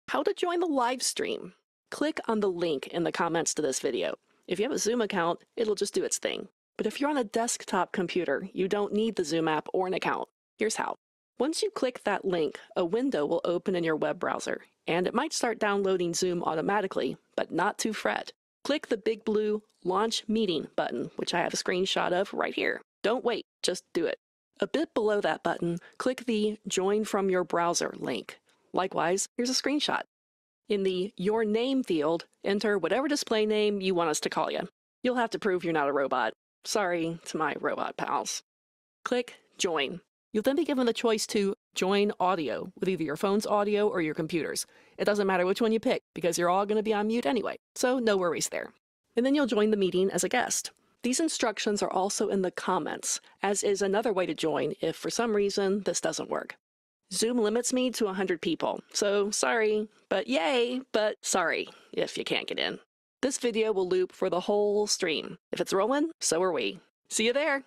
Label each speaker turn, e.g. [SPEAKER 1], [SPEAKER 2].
[SPEAKER 1] How to join the live stream. Click on the link in the comments to this video. If you have a Zoom account, it'll just do its thing. But if you're on a desktop computer, you don't need the Zoom app or an account. Here's how. Once you click that link, a window will open in your web browser, and it might start downloading Zoom automatically, but not to fret. Click the big blue Launch Meeting button, which I have a screenshot of right here. Don't wait, just do it. A bit below that button, click the Join from your browser link. Likewise, here's a screenshot. In the Your Name field, enter whatever display name you want us to call you. You'll have to prove you're not a robot. Sorry to my robot pals. Click Join. You'll then be given the choice to join audio with either your phone's audio or your computer's. It doesn't matter which one you pick because you're all going to be on mute anyway, so no worries there. And then you'll join the meeting as a guest. These instructions are also in the comments, as is another way to join if for some reason this doesn't work. Zoom limits me to 100 people, so sorry, but yay, but sorry if you can't get in. This video will loop for the whole stream. If it's rolling, so are we. See you there!